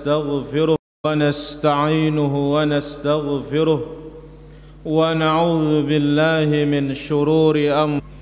ونستغفره ونستعينه ونستغفره ونعوذ بالله من شرور أنفسنا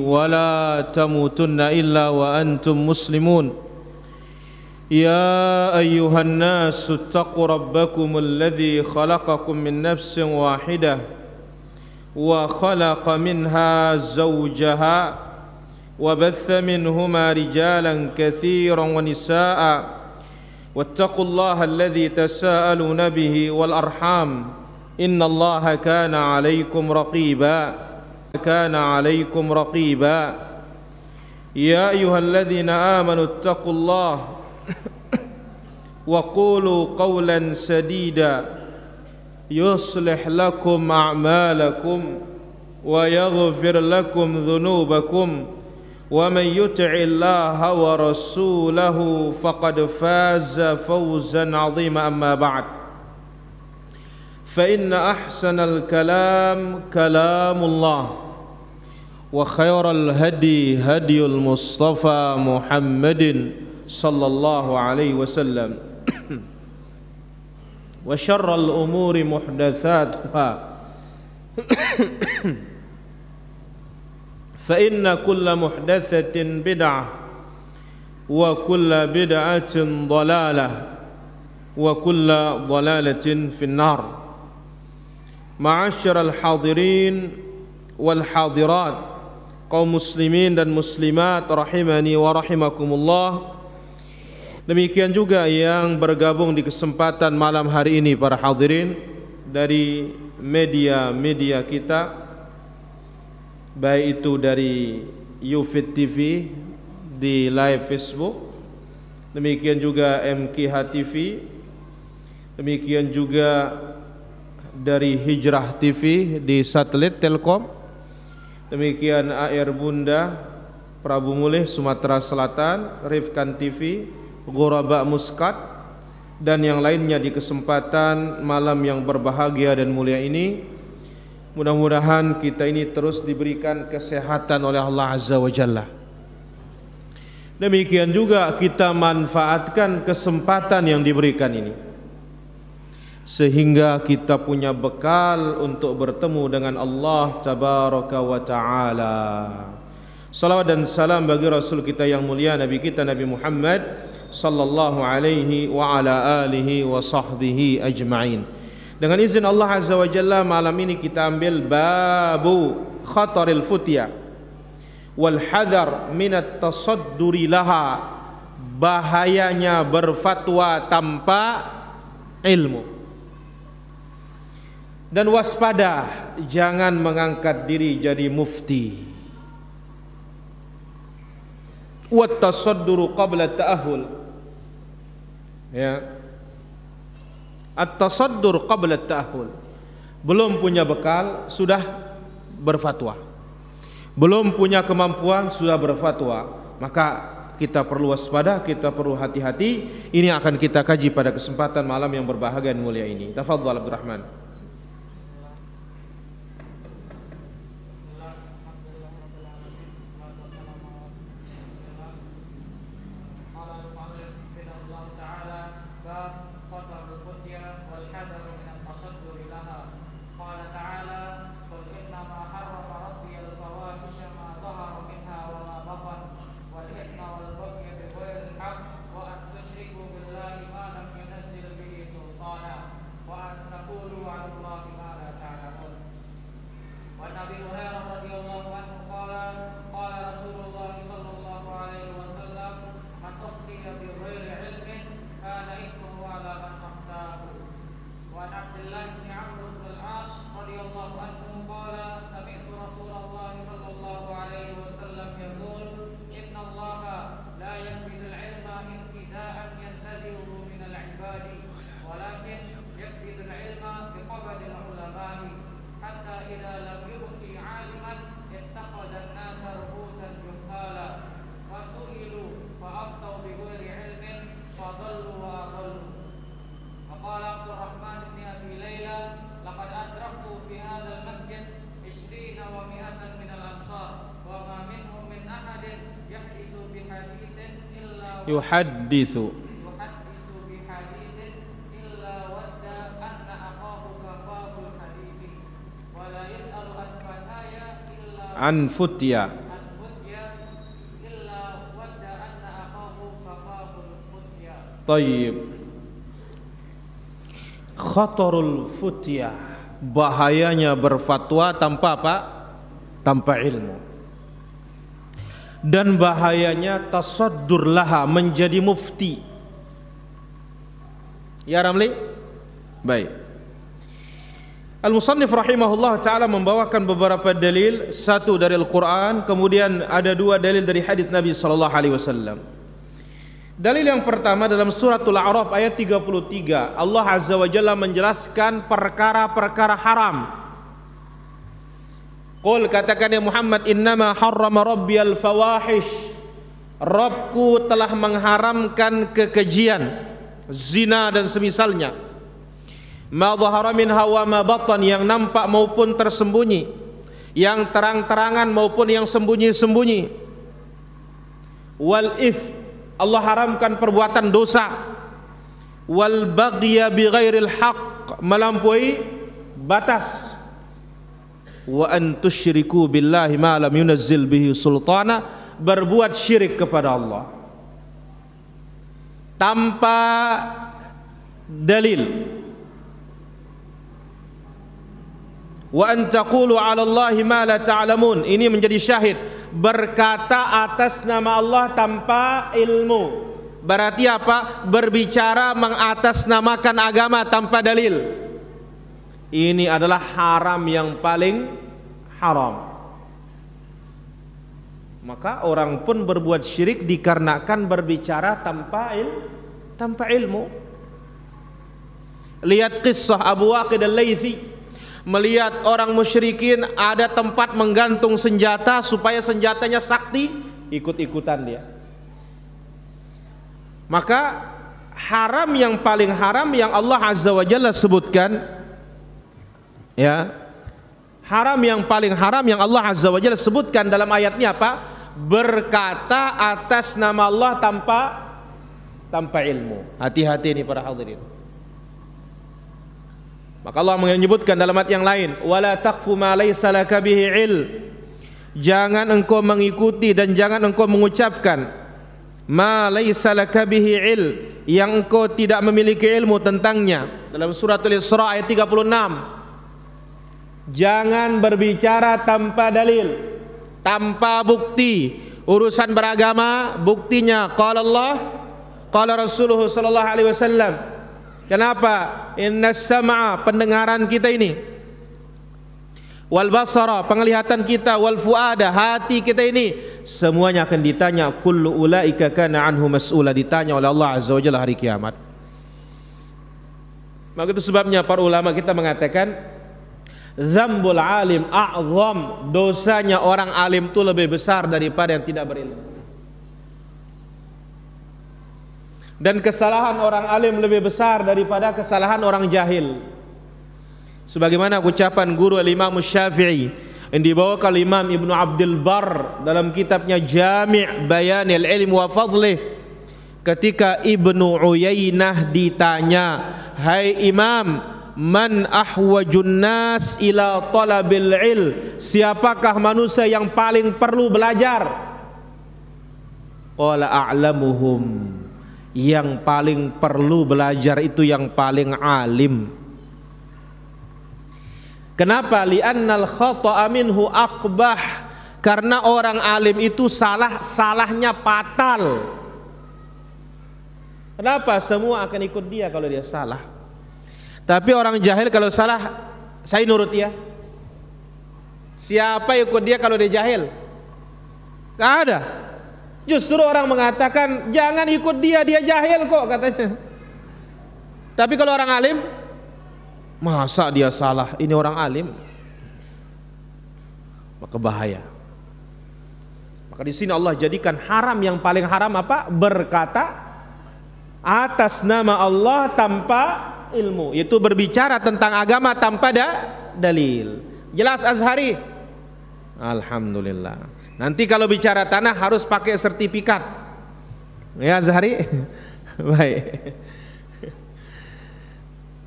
ولا تموتن إلا وأنتم مسلمون يا أيها الناس اتقوا ربكم الذي خلقكم من نفس واحدة وخلق منها زوجها وبث منهما رجالا كثيرا ونساء واتقوا الله الذي تساءلون به والأرحام إن الله كان عليكم رقيبا يا أيها الذين آمنوا اتقوا الله وقولوا قولا سديدا يصلح لكم أعمالكم ويغفر لكم ذنوبكم ومن يطع الله ورسوله فقد فاز فوزا عظيما أما بعد فإن أحسن الكلام كلام الله وخير الهدي هدي المصطفى محمد صلى الله عليه وسلم وشر الأمور محدثاتها فإن كل محدثة بدعة وكل بدعة ضلالة وكل ضلالة في النار معاشر الحاضرين والحاضرات kaum muslimin dan muslimat rahimani wa rahimakumullah. Demikian juga yang bergabung di kesempatan malam hari ini para hadirin dari media-media kita, baik itu dari Yufid TV di live Facebook, demikian juga MKH TV, demikian juga dari Hijrah TV di satelit Telkom, demikian AR Bunda, Prabu Mulih Sumatera Selatan, Rifkan TV, Ghuraba Muscat, dan yang lainnya di kesempatan malam yang berbahagia dan mulia ini. Mudah-mudahan kita ini terus diberikan kesehatan oleh Allah Azza wa Jalla. Demikian juga kita manfaatkan kesempatan yang diberikan ini, sehingga kita punya bekal untuk bertemu dengan Allah Tabaraka wa Ta'ala. Salawat dan salam bagi Rasul kita yang mulia, Nabi kita Nabi Muhammad sallallahu alaihi wa ala alihi wa sahbihi ajma'in. Dengan izin Allah Azza wa Jalla, malam ini kita ambil babu khataril futya wal hadar minat tasadduri laha, bahayanya berfatwa tanpa ilmu, dan waspada jangan mengangkat diri jadi mufti. Wat tasadduru qabla ta'ahul, ya, at-tasaddur qabla ta'ahul, belum punya bekal sudah berfatwa, belum punya kemampuan sudah berfatwa, maka kita perlu waspada, kita perlu hati-hati. Ini akan kita kaji pada kesempatan malam yang berbahagia dan mulia ini. Tafadhal Abdurrahman. وأن تقولوا yuhadditsu bihaditsin illa wadda anna akhahu kafahul hadithi wa la yas'alu an fataya illa an futya. illa wadda anna akhahu kafahul futya. Tayyib. Khatarul futya, bahayanya berfatwa tanpa apa? Tanpa ilmu. Dan bahayanya tasaddur laha, menjadi mufti. Ya Ramli? Baik. Al-Musannif rahimahullah ta'ala membawakan beberapa dalil, satu dari Al-Quran, kemudian ada dua dalil dari hadits Nabi SAW. Dalil yang pertama dalam suratul A'raf ayat 33, Allah Azza wa Jalla menjelaskan perkara-perkara haram. Qul, katakan ya Muhammad, innama harrama rabbiyal fawahish, Rabbku telah mengharamkan kekejian, zina dan semisalnya, ma dhahara minha wa ma batan, yang nampak maupun tersembunyi, yang terang-terangan maupun yang sembunyi-sembunyi. Wal if, Allah haramkan perbuatan dosa. Wal baghya bighairil haqq, melampaui batas. Wa an tusyriku billahi ma lam yunazzil bihi sultana, berbuat syirik kepada Allah tanpa dalil. Wa an taqulu 'ala Allahi ma la ta'lamun, ini menjadi syahid, berkata atas nama Allah tanpa ilmu. Berarti apa? Berbicara mengatasnamakan agama tanpa dalil. Ini adalah haram yang paling haram. Maka orang pun berbuat syirik dikarenakan berbicara tanpa ilmu. Lihat kisah Abu Waqid al-Laythi, melihat orang musyrikin ada tempat menggantung senjata supaya senjatanya sakti, ikut-ikutan dia. Maka haram yang paling haram yang Allah Azza wa Jalla sebutkan, ya, haram yang paling haram yang Allah Azza wa Jalla sebutkan dalam ayatnya apa? Berkata atas nama Allah tanpa ilmu. Hati-hati ini para hadirin. Maka Allah menyebutkan dalam ayat yang lain, wala taqfu ma laysa laka bihi ilm, jangan engkau mengikuti dan jangan engkau mengucapkan ma laysa laka bihi ilm, yang engkau tidak memiliki ilmu tentangnya. Dalam suratul Isra ayat 36, jangan berbicara tanpa dalil, tanpa bukti. Urusan beragama buktinya qala Allah, qala Rasulullah sallallahu alaihi wasallam. Kenapa? Innas sam'a, pendengaran kita ini, wal basara, penglihatan kita, wal fuada, hati kita ini, semuanya akan ditanya. Kullu ulaika kana anhu mas'ula, ditanya oleh Allah Azza wa Jalla hari kiamat. Maka itu sebabnya para ulama kita mengatakan dzambul alim a'zam, dosanya orang alim itu lebih besar daripada yang tidak berilmu. Dan kesalahan orang alim lebih besar daripada kesalahan orang jahil. Sebagaimana ucapan guru Imam Syafi'i yang dibawakan Imam Ibnu Abdul Barr dalam kitabnya Jami' Bayanil Ilm wa Fadlih, ketika Ibnu Uyainah ditanya, hai Imam, man ahwajun nas ila talabil ilm, siapakah manusia yang paling perlu belajar? Qala a'lamuhum, yang paling perlu belajar itu yang paling alim. Kenapa? Li'annal khata'a minhu aqbah, karena orang alim itu salahnya fatal. Kenapa? Semua akan ikut dia kalau dia salah. Tapi orang jahil kalau salah, saya nurut dia. Siapa ikut dia kalau dia jahil? Gak ada. Justru orang mengatakan jangan ikut dia, dia jahil kok katanya. Tapi kalau orang alim, masa dia salah, ini orang alim, maka bahaya. Maka di sini Allah jadikan haram yang paling haram apa? Berkata atas nama Allah tanpa ilmu, itu berbicara tentang agama tanpa dalil. Jelas Azhari? Alhamdulillah. Nanti kalau bicara tanah harus pakai sertifikat. Ya Zahri. Baik.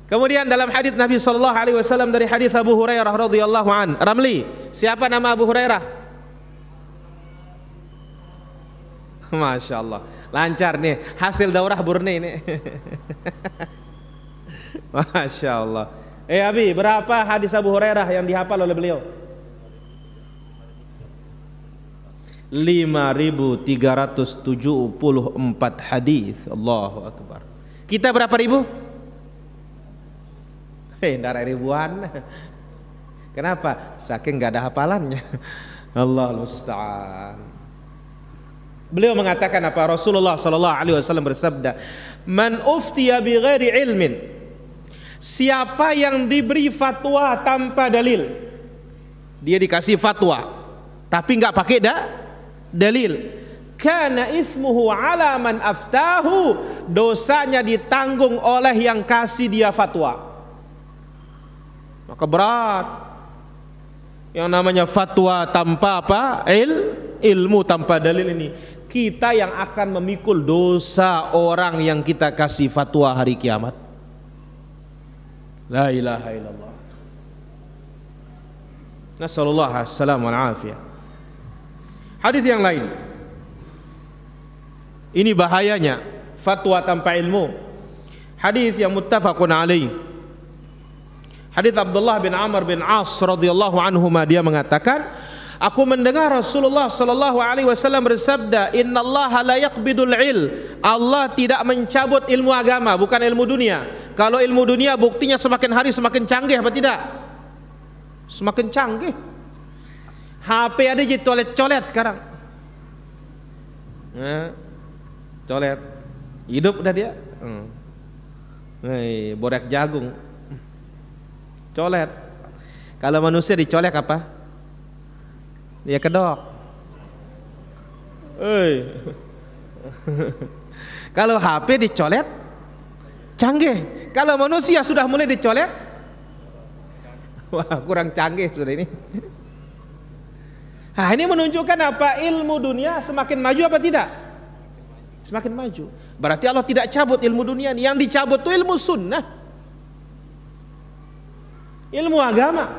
Kemudian dalam hadis Nabi sallallahu alaihi wasallam dari hadis Abu Hurairah radhiyallahu an. Ramli, siapa nama Abu Hurairah? Masya Allah, lancar nih hasil daurah Burni ini. Masya Allah. Abi, berapa hadis Abu Hurairah yang dihafal oleh beliau? 5.374 hadis. Allahu Akbar. Kita berapa ribu? Darah ribuan. Kenapa? Saking gak ada hafalannya. Allah musta'an. Beliau mengatakan apa? Rasulullah sallallahu alaihi wasallam bersabda, "Man uftiya bi ghairi ilmin." Siapa yang diberi fatwa tanpa dalil. Dia dikasih fatwa tapi enggak pakai dalil. Kana ismuhu ala man aftahu. Dosanya ditanggung oleh yang kasih dia fatwa. Maka berat yang namanya fatwa tanpa apa? Ilmu tanpa dalil ini. Kita yang akan memikul dosa orang yang kita kasih fatwa hari kiamat. La ilaha illallah. Nasallallahu alaihi wasallam. Hadis yang lain. Ini bahayanya fatwa tanpa ilmu. Hadis yang muttafaqun alaih. Hadis Abdullah bin Amr bin As radhiyallahu anhuma, dia mengatakan, aku mendengar Rasulullah sallallahu alaihi wasallam bersabda, "Innallaha la yaqbidul ilm." Allah tidak mencabut ilmu agama, bukan ilmu dunia. Kalau ilmu dunia buktinya semakin hari semakin canggih apa tidak? Semakin canggih. HP ada jadi colet-colet sekarang. Colet. Hidup udah dia. Borek jagung. Colet. Kalau manusia dicolek apa? Dia kedok. Kalau HP dicolet canggih. Kalau manusia sudah mulai dicolek, wah kurang canggih sudah ini. Nah, ini menunjukkan apa? Ilmu dunia semakin maju apa tidak? Semakin maju. Berarti Allah tidak cabut ilmu dunia. Yang dicabut itu ilmu sunnah, ilmu agama,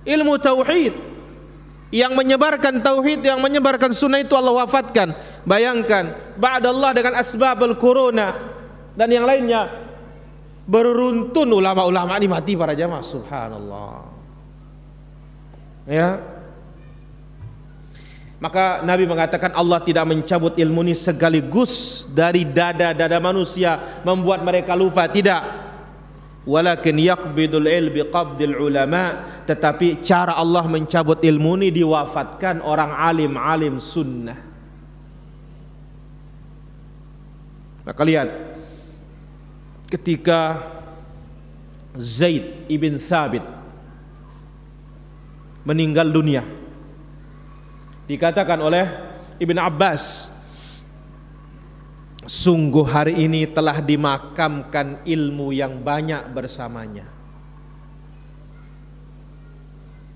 ilmu tauhid. Yang menyebarkan tauhid, yang menyebarkan sunnah itu Allah wafatkan. Bayangkan, ba'dallah dengan asbabul corona dan yang lainnya, beruntun ulama-ulama ini mati para jamaah. Subhanallah. Ya. Maka Nabi mengatakan Allah tidak mencabut ilmu ini sekaligus dari dada-dada manusia membuat mereka lupa, tidak. Walakin yaqbidul ilm biqabdil ulama, tetapi cara Allah mencabut ilmu ini diwafatkan orang alim-alim sunnah. Maka lihat ketika Zaid ibn Thabit meninggal dunia, dikatakan oleh Ibn Abbas, sungguh hari ini telah dimakamkan ilmu yang banyak bersamanya.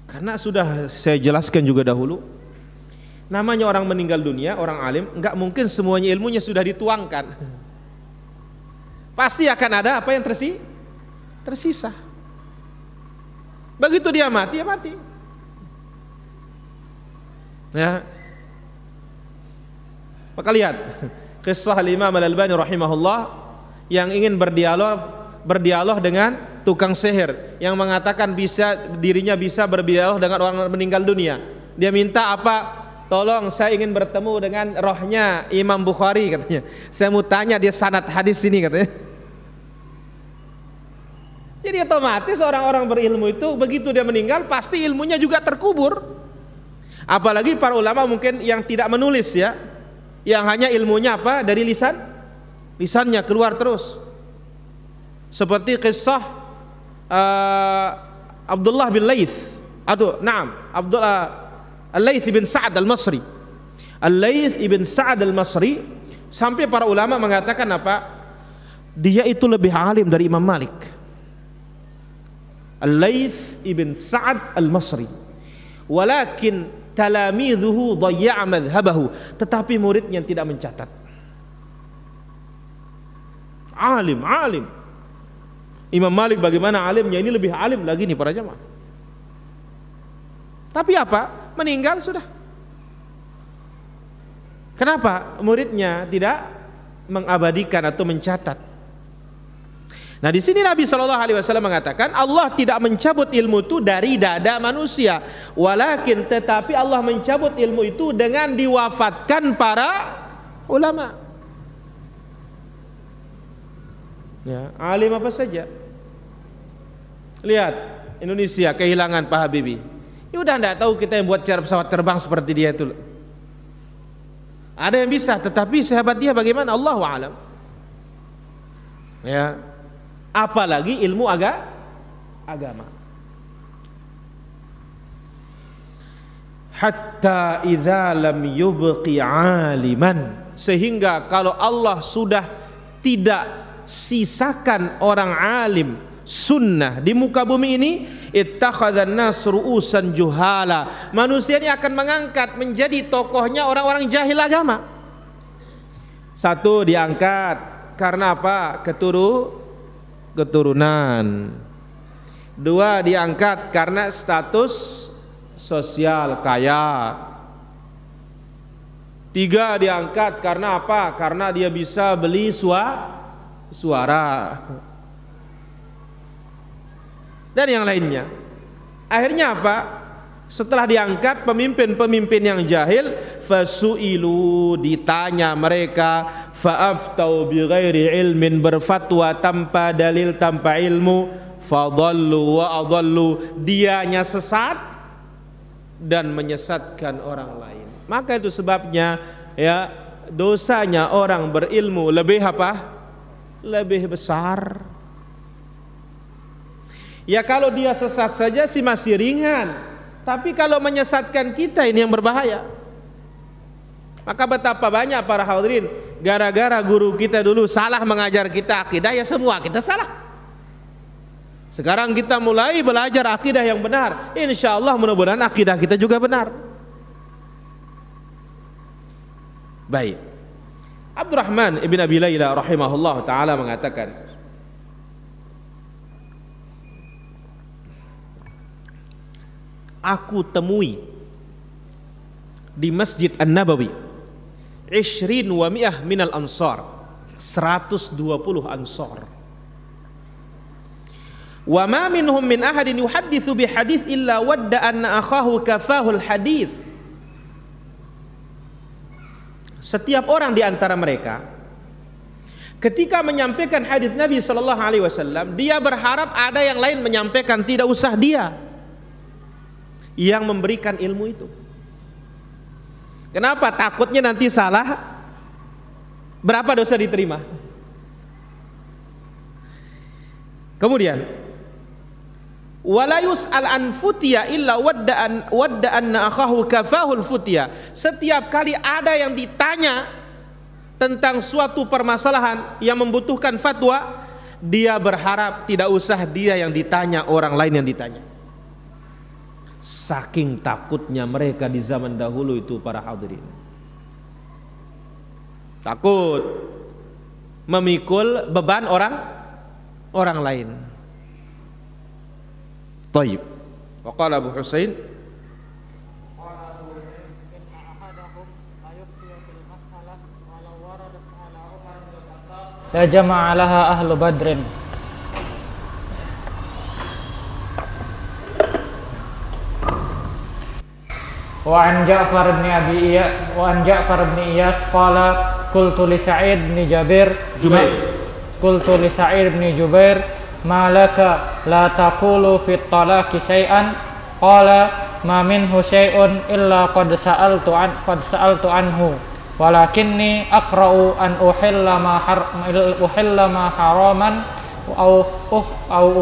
Karena sudah saya jelaskan juga dahulu, namanya orang meninggal dunia, orang alim, enggak mungkin semuanya ilmunya sudah dituangkan. Pasti akan ada apa yang tersisa. Begitu dia mati, ya mati. Ya. Maka lihat kisah Imam Al-Albani rahimahullah yang ingin berdialog dengan tukang sihir yang mengatakan dirinya bisa berdialog dengan orang meninggal dunia. Dia minta apa? Tolong, saya ingin bertemu dengan rohnya Imam Bukhari, katanya. Saya mau tanya dia sanad hadis ini, katanya. Jadi otomatis orang-orang berilmu itu begitu dia meninggal pasti ilmunya juga terkubur. Apalagi para ulama mungkin yang tidak menulis, ya, yang hanya ilmunya apa? Dari lisannya keluar terus. Seperti kisah Abdullah bin Laith, Al-Laith bin Sa'ad al-Masri. Al-Laith ibn Sa'ad al-Masri, sampai para ulama mengatakan apa? Dia itu lebih alim dari Imam Malik. Al-Laith ibn Sa'ad al-Masri. Walakin talamidhuhu dhayya'a madhhabahu, tetapi muridnya tidak mencatat. Alim. Imam Malik bagaimana alimnya, ini lebih alim lagi nih para jamaah. Tapi apa? Meninggal sudah. Kenapa? Muridnya tidak mengabadikan atau mencatat. Nah, di sini Nabi SAW mengatakan Allah tidak mencabut ilmu itu dari dada manusia, walakin tetapi Allah mencabut ilmu itu dengan diwafatkan para ulama. Ya, alim apa saja. Lihat Indonesia kehilangan Pak Habibie. Ya udah enggak tahu kita yang buat pesawat terbang seperti dia itu. Ada yang bisa, tetapi sahabat dia bagaimana? Allahu a'lam. Ya. Apalagi ilmu agama. Hatta idza lam yubqi aliman, sehingga kalau Allah sudah tidak sisakan orang alim sunnah di muka bumi ini, ittakhadhan nas ru'usan juhala, manusia ini akan mengangkat menjadi tokohnya orang-orang jahil agama. Satu, diangkat karena apa? Keturunan. Dua, diangkat karena status sosial, kaya. Tiga, diangkat karena apa? Karena dia bisa beli suara dan yang lainnya. Akhirnya apa? Setelah diangkat pemimpin-pemimpin yang jahil, fasu'ilu, ditanya mereka, fa'aftau bighairi ilmin, berfatwa tanpa dalil, tanpa ilmu, fadallu wa adallu, dianya sesat dan menyesatkan orang lain. Maka itu sebabnya ya, dosanya orang berilmu lebih apa? Lebih besar. Ya kalau dia sesat saja sih masih ringan, tapi kalau menyesatkan kita ini yang berbahaya. Maka betapa banyak para hadirin, gara-gara guru kita dulu salah mengajar kita akidah, ya semua kita salah. Sekarang kita mulai belajar akidah yang benar, insya Allah mudah-mudahan akidah kita juga benar. Baik, Abdurrahman ibn Abi Layla rahimahullah ta'ala mengatakan, aku temui di Masjid An-Nabawi 20 wa mi'ah minal ansar, 120 ansar. Wa ma minhum min ahadin yuhadditsu bi hadits illa wadda anna akhahu kafahu al-hadits. Setiap orang di antara mereka ketika menyampaikan hadis Nabi sallallahu alaihi wasallam, dia berharap ada yang lain menyampaikan, tidak usah dia yang memberikan ilmu itu. Kenapa? Takutnya nanti salah, berapa dosa diterima. Kemudian wala yus'al an futiya illa wadda anna akhahu kafahul futiya. Setiap kali ada yang ditanya tentang suatu permasalahan yang membutuhkan fatwa, dia berharap tidak usah dia yang ditanya, orang lain yang ditanya. Saking takutnya mereka di zaman dahulu itu para hadirin. Takut memikul beban orang lain. Taib. Wa qala Abu Husain, la jama'a laha ahlu badrin. Wa an Ja'far bin Iyas qala qultu li Sa'id bin Jubair ma laka la taqulu fi talaqi syai'an qala ma minhu syai'un illa qad sa'altu anhu walakinni aqra'u an uhilla ma haraman au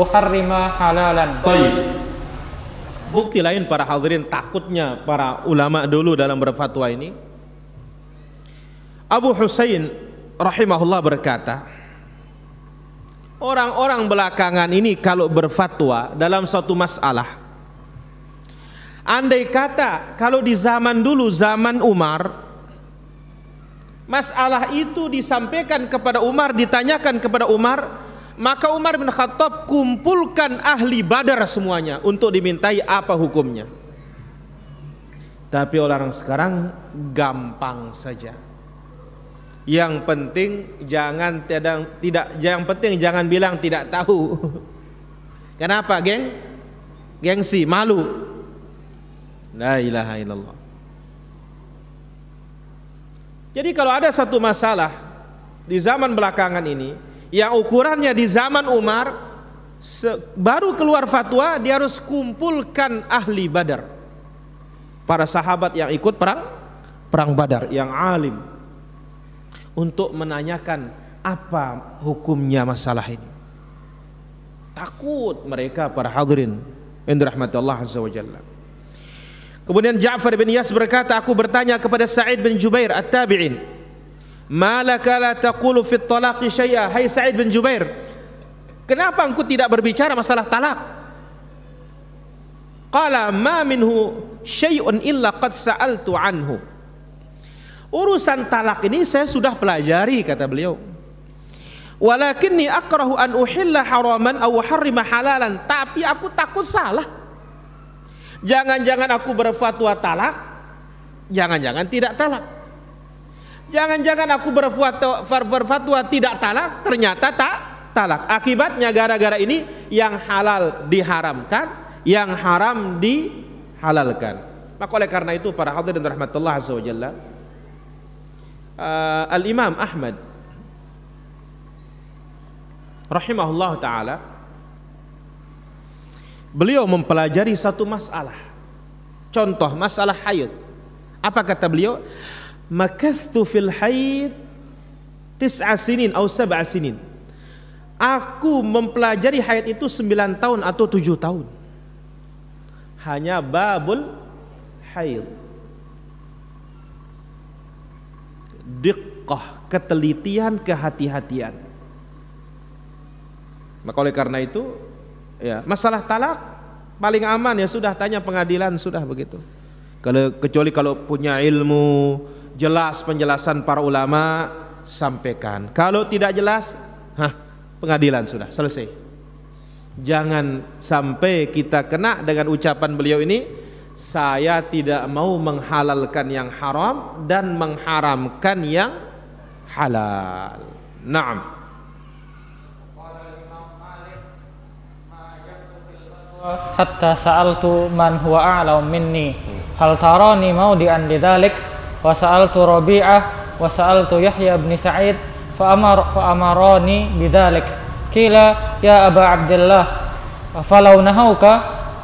uharrima halalan. Bukti lain para hadirin takutnya para ulama dulu dalam berfatwa ini. Abu Husain rahimahullah berkata, orang-orang belakangan ini kalau berfatwa dalam suatu masalah, andai kata kalau di zaman dulu, zaman Umar, masalah itu disampaikan kepada Umar, ditanyakan kepada Umar, maka Umar bin Khattab kumpulkan ahli Badar semuanya untuk dimintai apa hukumnya. Tapi orang sekarang gampang saja. Yang penting jangan bilang tidak tahu. Kenapa, geng? Gengsi, malu. La ilaha illallah. Jadi kalau ada satu masalah di zaman belakangan ini yang ukurannya di zaman Umar, baru keluar fatwa, dia harus kumpulkan ahli Badar, para sahabat yang ikut perang Badar, yang alim, untuk menanyakan apa hukumnya masalah ini. Takut mereka para hadirin yang dirahmati Allah Azza wa Jalla. Kemudian Ja'far bin Iyas berkata, aku bertanya kepada Sa'id bin Jubair at-tabi'in, malaka la taqulu fit talaqi syai'a. Hai Sa'id bin Jubair, kenapa engkau tidak berbicara masalah talak? Qala ma minhu syai'un illa qad sa'altu anhu. Urusan talak ini saya sudah pelajari, kata beliau. Walakinni akrahu an uhilla haraman aw harrima halalan. Tapi aku takut salah. Jangan-jangan aku berfatwa talak, jangan-jangan tidak talak. Jangan-jangan aku berfatwa tidak talak, ternyata talak. Akibatnya gara-gara ini yang halal diharamkan, yang haram dihalalkan. Maka oleh karena itu para hadirin rahmatullah azza wa jalla, Al-Imam Ahmad rahimahullah ta'ala, beliau mempelajari satu masalah. Contoh masalah haid. Apa kata beliau? Makathtu fil haid 9 sinin atau 7 sinin. Aku mempelajari haid itu 9 tahun atau 7 tahun. Hanya babul haid. Diqqah, ketelitian, kehati-hatian. Maka oleh karena itu, ya, masalah talak paling aman ya sudah, tanya pengadilan, sudah begitu. Kecuali kalau punya ilmu jelas penjelasan para ulama, sampaikan. Kalau tidak jelas, pengadilan, sudah selesai. Jangan sampai kita kena dengan ucapan beliau ini, saya tidak mau menghalalkan yang haram dan mengharamkan yang halal. Naam. Hatta sa'altu man huwa a'lam minni hal tarani maudi'an lidzalik, wa sa'altu Rabi'ah wa sa'altu Yahya bin Sa'id fa amarani bidzalik. Qila ya Aba Abdullah falau nahauka,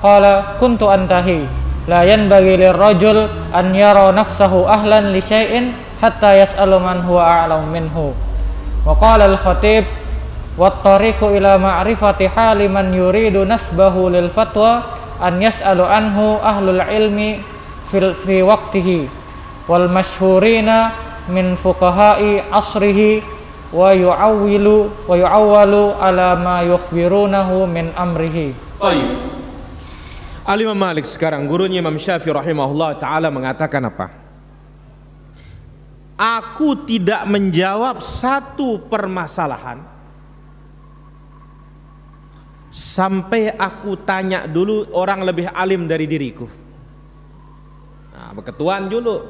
qala kuntu antahi la yanbaghi lirrajul an yara nafsahu ahlan li syai'in hatta yas'alu man huwa a'lam minhu. Wa qala al-Khatib wattariqu ila ma'rifati hali man yuridu nasbahu lil fatwa an yas'alu anhu ahlul ilmi fi waqtihi wal mashhurina min fuqaha'i asrihi wa yu'awwalu ala ma yukhbirunahu min amrihi. Baik. Al-Imam Malik sekarang, gurunya Imam Syafi'i rahimahullah ta'ala, mengatakan apa? Aku tidak menjawab satu permasalahan sampai aku tanya dulu orang lebih alim dari diriku. Nah, berketuan dulu,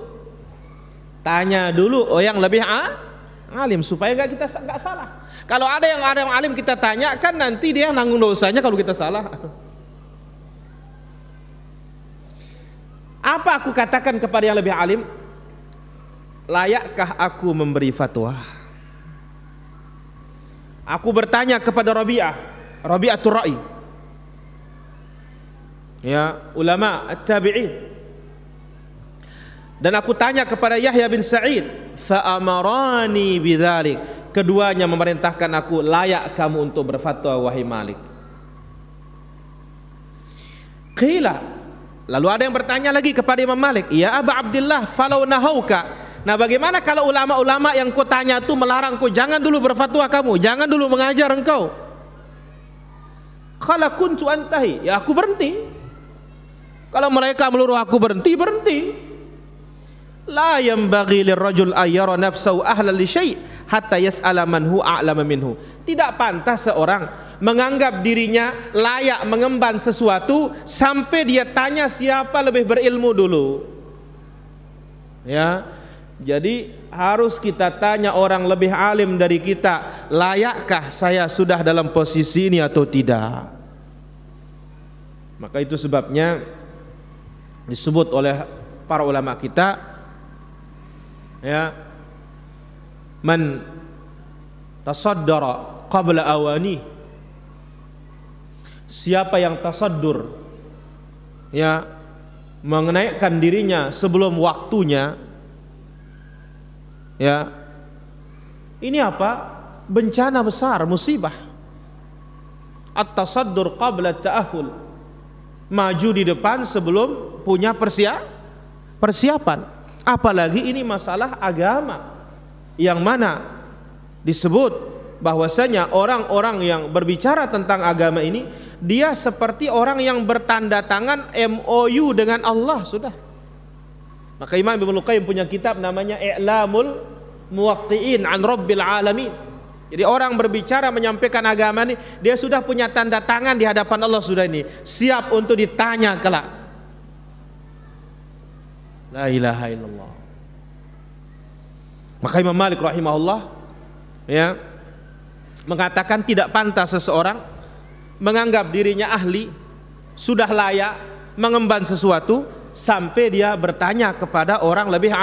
tanya dulu yang lebih alim supaya kita nggak salah. Kalau ada yang alim kita tanya, kan nanti dia nanggung dosanya kalau kita salah. Apa aku katakan kepada yang lebih alim? Layakkah aku memberi fatwa? Aku bertanya kepada Rabi'atul Ra'i, ya, ulama at-tabi'in, dan aku tanya kepada Yahya bin Sa'id, fa amarani bidzalik. Keduanya memerintahkan aku, layak kamu untuk berfatwa wahai Malik. Qila, lalu ada yang bertanya lagi kepada Imam Malik, ya Aba Abdullah falau nahauka. Nah, bagaimana kalau ulama-ulama yang kau tanya itu melarang kau, jangan dulu berfatwa kamu, jangan dulu mengajar engkau? Qala kuntu antahi, ya aku berhenti. Kalau mereka meluruh aku berhenti. La yanbaghi lirrajul ayyara nafsahu ahlan li syai' hatta yas'ala man hu a'lama minhu. Tidak pantas seorang menganggap dirinya layak mengemban sesuatu sampai dia tanya siapa lebih berilmu dulu. Ya. Jadi harus kita tanya orang lebih alim dari kita, layakkah saya sudah dalam posisi ini atau tidak? Maka itu sebabnya disebut oleh para ulama kita, ya, man tasaddara qabla awani, siapa yang tasaddur, ya, menaikkan dirinya sebelum waktunya, ya, ini apa? Bencana besar, musibah. At-tasaddur qabla at-ta'ahul, maju di depan sebelum punya persiapan. Apalagi ini masalah agama, yang mana disebut bahwasanya orang-orang yang berbicara tentang agama ini, dia seperti orang yang bertanda tangan MOU dengan Allah sudah. Maka Imam Ibnu Qayyim punya kitab namanya I'lamul Muwaqqi'in an Rabbil Alamin. Jadi orang berbicara menyampaikan agama ini, dia sudah punya tanda tangan di hadapan Allah sudah, ini siap untuk ditanya kelak. La ilaha illallah. Maka Imam Malik rahimahullah, ya, mengatakan tidak pantas seseorang menganggap dirinya ahli, sudah layak mengemban sesuatu sampai dia bertanya kepada orang lebih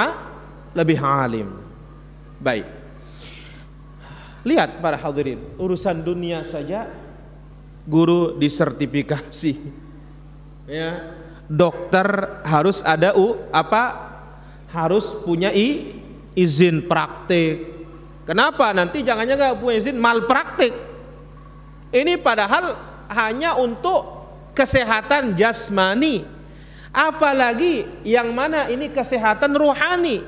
alim. Baik. Lihat para hadirin, urusan dunia saja guru disertifikasi. Ya, dokter harus ada harus punya izin praktik. Kenapa? Nanti jangan-jangan punya izin malpraktik. Ini padahal hanya untuk kesehatan jasmani. Apalagi yang mana ini kesehatan rohani.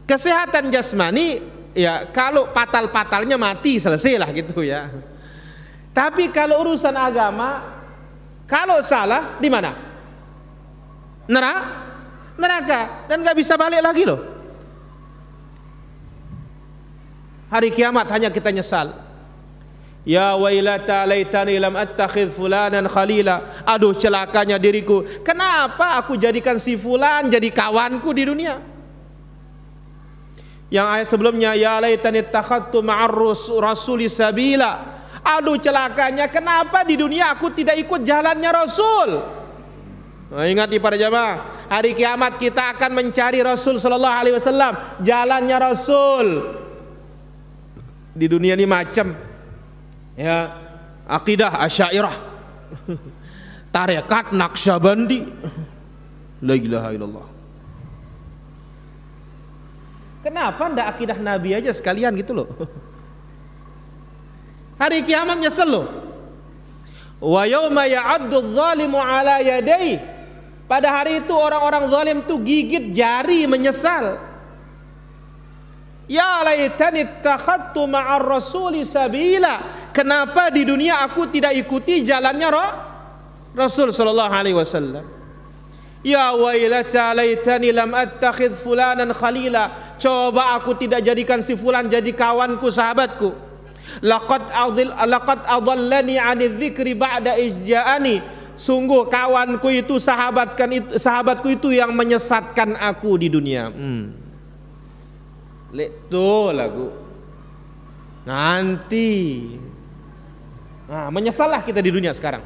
Kesehatan jasmani, ya, kalau patal-patalnya mati selesailah gitu ya. Tapi kalau urusan agama, kalau salah di mana? Neraka, dan nggak bisa balik lagi loh. Hari kiamat hanya kita nyesal. Ya wailata laitani lam attakhidh fulanan khalila. Aduh celakanya diriku, kenapa aku jadikan si fulan jadi kawanku di dunia? Yang ayat sebelumnya, ya laitani ittakhadtu ma'ar rasuli sabila. Aduh celakanya, kenapa di dunia aku tidak ikut jalannya Rasul? Nah, ingat nih para jamaah, hari kiamat kita akan mencari Rasul sallallahu alaihi wasallam, jalannya Rasul. Di dunia ini macam, ya, akidah Asy'ariyah, tarekat Naqsyabandi, la ilaha illallah. Kenapa ndak akidah Nabi aja sekalian gitu loh? Hari kiamat nyesel loh. Wa yauma ya'addu adh-dhalimu 'ala yadayhi. Pada hari itu orang-orang zalim tuh gigit jari menyesal. Ya laitani ittakhadtu ma'ar rasuli sabila. Kenapa di dunia aku tidak ikuti jalannya Rasul sallallahu alaihi wasallam? Ya wailata laitani lam attakhidh fulanan khalila. Coba aku tidak jadikan si fulan jadi kawanku, sahabatku. Laqad adallani 'anil dzikri ba'da ijja'ani. Sungguh kawanku itu, sahabatku itu yang menyesatkan aku di dunia. Tuh lagu nanti, nah, menyesallah kita di dunia sekarang.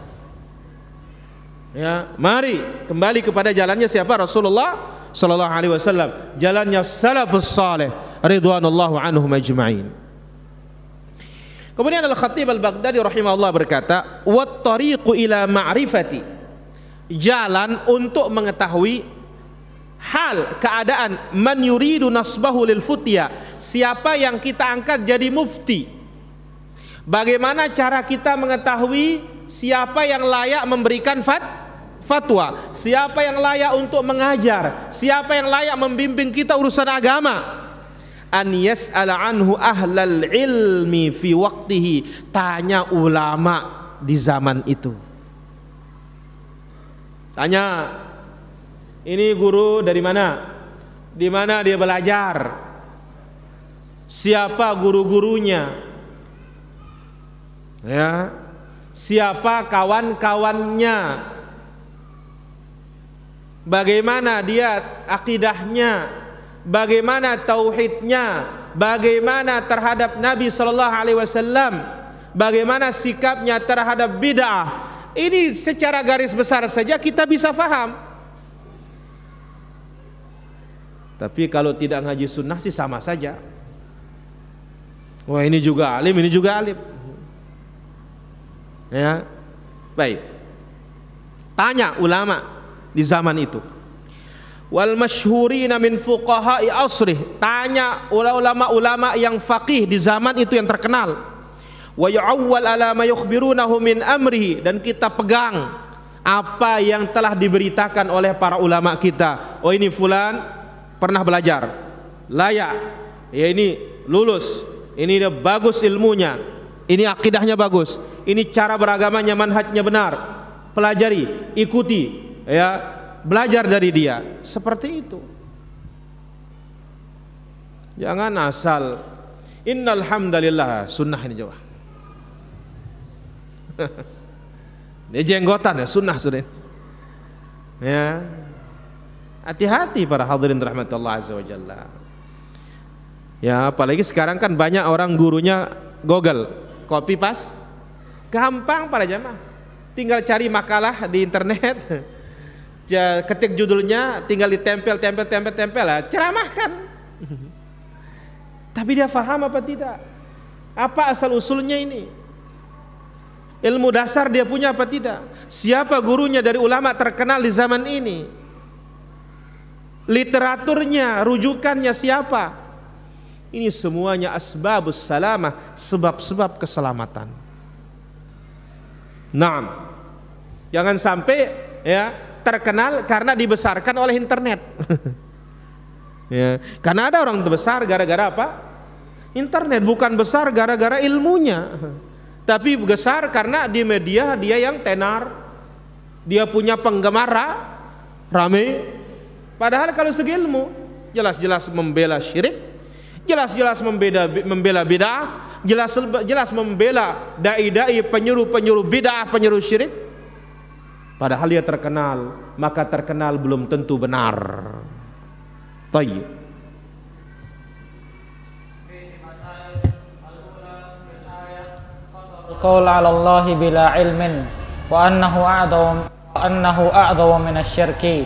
Ya, mari kembali kepada jalannya siapa? Rasulullah sallallahu alaihi wasallam, jalannya salafus saleh ridwanullahu anhum ajma'in. Kemudian Al-Khatib Al-Baghdadi rahimahullah berkata, wat tariqu ila ma'rifati, jalan untuk mengetahui hal keadaan man yuridu nasbahu lil futya, siapa yang kita angkat jadi mufti. Bagaimana cara kita mengetahui siapa yang layak memberikan fatwa, siapa yang layak untuk mengajar, siapa yang layak membimbing kita urusan agama? An yas'ala anhu ahlal ilmi fi waqtihi, tanya ulama di zaman itu. Tanya, ini guru dari mana? di mana dia belajar, siapa guru-gurunya, ya, siapa kawan-kawannya, bagaimana dia akidahnya, bagaimana tauhidnya, bagaimana terhadap Nabi sallallahu alaihi wasallam, bagaimana sikapnya terhadap bid'ah. Ini secara garis besar saja kita bisa faham. Tapi kalau tidak ngaji sunnah sih sama saja. Wah, ini juga alim, ini juga alim. Ya, baik. Tanya ulama di zaman itu. Wal masyhurina min fuqaha'i asrih. Tanya ulama-ulama yang faqih di zaman itu yang terkenal. Wa yu'awwal ala ma yukhbirunahu min amrihi, dan kita pegang apa yang telah diberitakan oleh para ulama kita. Oh, ini fulan pernah belajar, layak, ya ini lulus, ini dia bagus ilmunya, ini akidahnya bagus, ini cara beragamanya, manhajnya benar, pelajari, ikuti, ya, belajar dari dia. Seperti itu. Jangan asal innal hamdalillah, sunnah ini jawab. Dia jenggotan ya, sunnah sudah. Ya. Hati-hati para hadirin rahmatullah azza wa jalla. Ya, apalagi sekarang kan banyak orang gurunya Google, copy paste, gampang para jamaah. Tinggal cari makalah di internet, ketik judulnya, tinggal ditempel lah, ceramahkan. Tapi dia faham apa tidak? Apa asal usulnya ini? Ilmu dasar dia punya apa tidak? Siapa gurunya dari ulama terkenal di zaman ini? Literaturnya, rujukannya siapa? Ini semuanya asbabus salamah, sebab-sebab keselamatan. Naam. Jangan sampai ya terkenal karena dibesarkan oleh internet. Ya, karena ada orang besar gara-gara apa? Internet. Bukan besar gara-gara ilmunya, tapi besar karena di media dia yang tenar, dia punya penggemar rame. Padahal kalau segi ilmu jelas-jelas membela syirik, jelas-jelas membela bid'ah, jelas membela dai-dai penyuruh bid'ah, penyuruh syirik. Padahal dia terkenal, maka terkenal belum tentu benar. Tayyib. Qaul 'ala Allahi bila ilmin wa annahu a'dhamu min asy-syirki.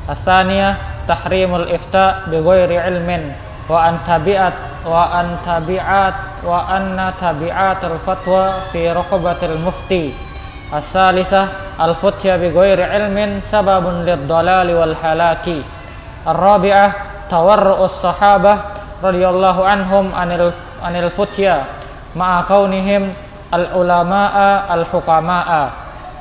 As-tsaniyah tahrimul ifta bi ghairi ilmin wa an tabi'at al-fatwa fi raqabatil mufti. As-salisah al-futya bi ghairi ilmin sababun lid-dhalali wal halaki. Ar-rabi'ah tawarru'us sahabah radhiyallahu anhum anil futya ma'a kaunihim al-ulama'a al-hukama'a.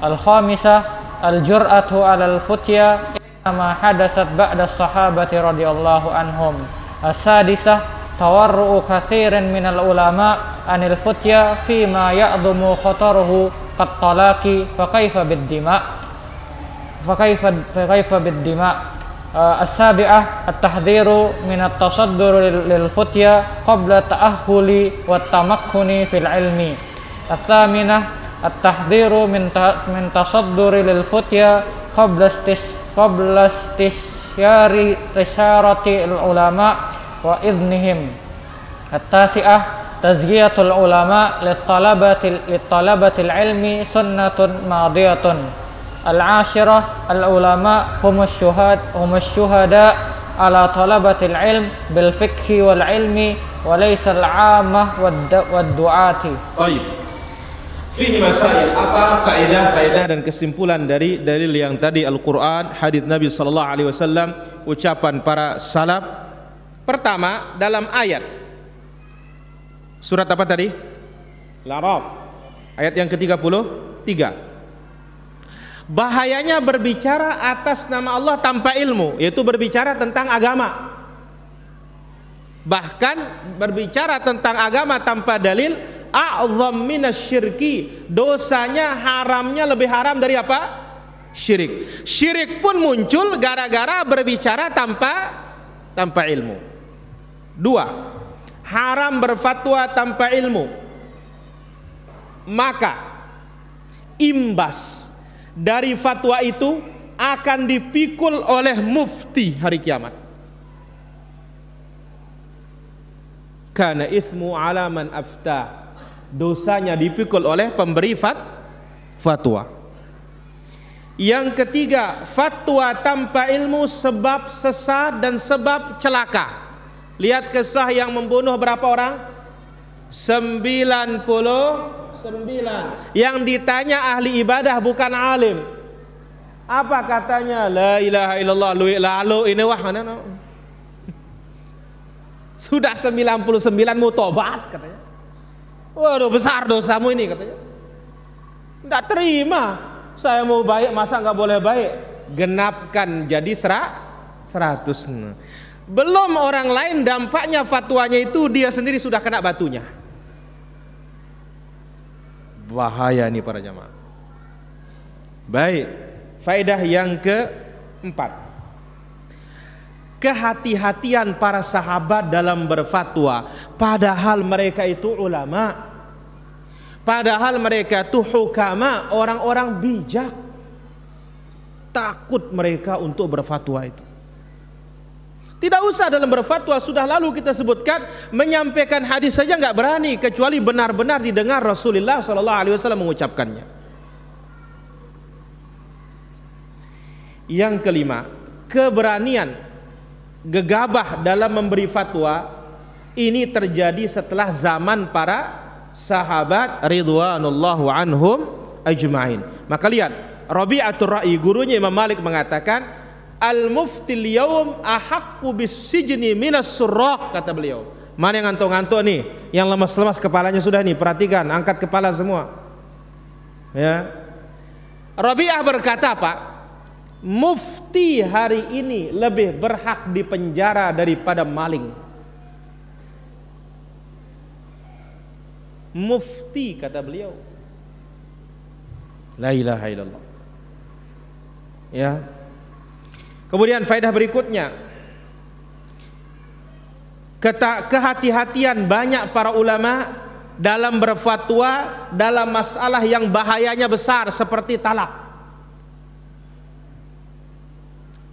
Al-khamisah al-jur'atu 'alal futya ma hadasat ba'da sahabati radhiyallahu anhum. As-sadisah tawarru'u katsirin minal ulama anil futya fi ma ya'dhumu khataruhu qat talaqi fa kaifa bid-dima. As-sabi'ah at-tahdhiru min at-tasaddur lil futya qabla ta'ahhuli wat tamakkuni fil ilmi. As-thaminah at-tahdhiru min tasadduri lil futya qabla istisyari ulama wa idnihim. At-tasi'ah tazkiyatul ulama litalabatil ilmi sunnatun madiyatun. Al-ashirah al-ulama humus syuhada ala talabatil ilm bil fiqhi wal ilmi wa laysa al-'ammah wad du'ati. Baik. Fihi masail, apa faedah dan kesimpulan dari dalil yang tadi, Al-Quran, hadis Nabi sallallahu alaihi wasallam, ucapan para salaf. Pertama, dalam ayat surat apa tadi? Al-A'raf, ayat yang ke-33. Bahayanya berbicara atas nama Allah tanpa ilmu, yaitu berbicara tentang agama. Bahkan berbicara tentang agama tanpa dalil, a'zam minasyirki, dosanya, haramnya lebih haram dari apa? Syirik. Syirik pun muncul gara-gara berbicara tanpa tanpa ilmu. Dua, haram berfatwa tanpa ilmu. Maka imbas dari fatwa itu akan dipikul oleh mufti hari kiamat. Kana ithmu ala man afta, dosanya dipikul oleh pemberi fatwa. Yang ketiga, fatwa tanpa ilmu sebab sesat dan sebab celaka. Lihat kisah yang membunuh berapa orang? 99. Yang ditanya ahli ibadah bukan alim. Apa katanya? La ilaha illallah lalu ini wah mana no? Sudah 99 mau tobat katanya. Waduh, besar dosamu ini katanya. Tidak terima. Saya mau baik, masa nggak boleh baik? Genapkan jadi 100. Belum orang lain dampaknya fatwanya itu, dia sendiri sudah kena batunya. Bahaya nih para jamaah. Baik, faedah yang keempat, kehati-hatian para sahabat dalam berfatwa, padahal mereka itu ulama, padahal mereka itu hukama, orang-orang bijak. Takut mereka untuk berfatwa itu. Tidak usah dalam berfatwa, sudah lalu kita sebutkan, menyampaikan hadis saja nggak berani kecuali benar-benar didengar Rasulullah SAW mengucapkannya. Yang kelima, keberanian, gegabah dalam memberi fatwa ini terjadi setelah zaman para sahabat ridwanullahu anhum ajma'in. Maka lihat, Rabi'atul Ra'i, gurunya Imam Malik, mengatakan al-muftil yaum ahaqqu bis-sijni minas surraq, kata beliau. Mana yang ngantuk-ngantuk nih, yang lemas-lemas kepalanya sudah nih, perhatikan, angkat kepala semua. Ya. Rabi'ah berkata apa? Mufti hari ini lebih berhak dipenjara daripada maling. Mufti, kata beliau. La ilaha illallah. Ya. Kemudian faedah berikutnya, kehati-hatian banyak para ulama dalam berfatwa dalam masalah yang bahayanya besar seperti talak.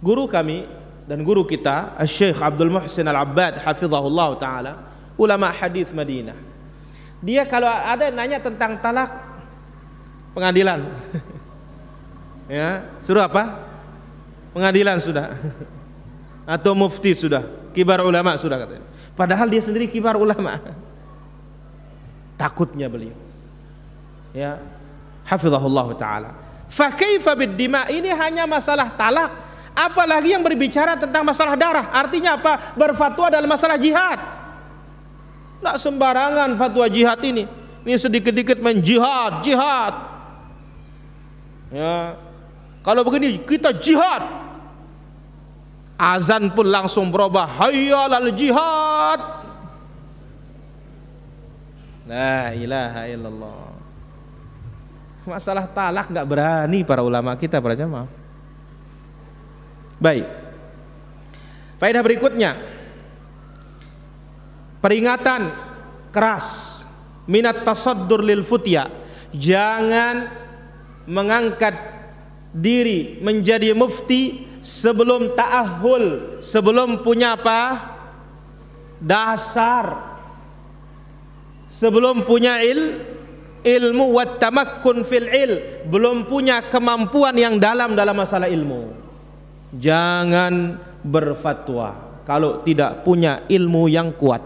Guru kami dan guru kita, Syekh Abdul Muhsin Al-Abbad hafizahullah taala, ulama hadis Madinah. Dia kalau ada nanya tentang talak, pengadilan. Ya, suruh apa? Pengadilan sudah. Atau mufti sudah, kibar ulama sudah katanya. Padahal dia sendiri kibar ulama. Takutnya beliau. Ya, hafizahullah taala. Fa kaifa bid-dima, ini hanya masalah talak, apalagi yang berbicara tentang masalah darah. Artinya apa? Berfatwa dalam masalah jihad. Tidak sembarangan fatwa jihad ini. Ini sedikit-sedikit main jihad. Ya. Kalau begini kita jihad. Azan pun langsung berubah, hayya lal jihad. La ilaha illallah. Masalah talak nggak berani para ulama kita, para jamaah. Baik. Faedah berikutnya, peringatan keras minat tasaddur lil futya. Jangan mengangkat diri menjadi mufti sebelum ta'ahul, sebelum punya apa? Dasar, sebelum punya ilmu wat tamakkun fil belum punya kemampuan yang dalam masalah ilmu. Jangan berfatwa kalau tidak punya ilmu yang kuat.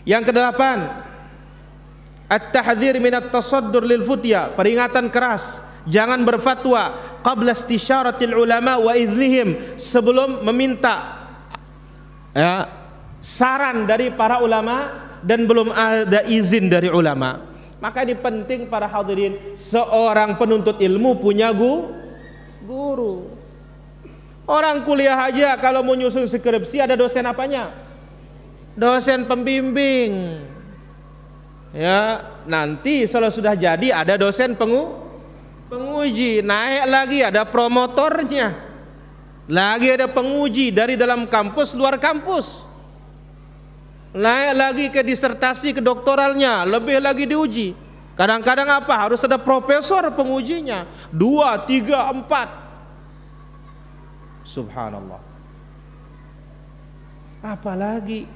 Yang kedelapan, at-tahdhir min at-tasaddur lil futya, peringatan keras. Jangan berfatwa qabla istisyaratil ulama wa idznihim, sebelum meminta saran dari para ulama dan belum ada izin dari ulama. Maka ini penting para hadirin, seorang penuntut ilmu punya guru. Orang kuliah aja kalau mau nyusun skripsi ada dosen apanya? Dosen pembimbing. Ya, nanti kalau sudah jadi ada dosen penguji, naik lagi ada promotornya. lagi ada penguji dari dalam kampus, luar kampus, naik lagi ke disertasi, ke doktoralnya, lebih lagi diuji. Kadang-kadang apa? Harus ada profesor pengujinya, 2, 3, 4. Subhanallah. Apalagi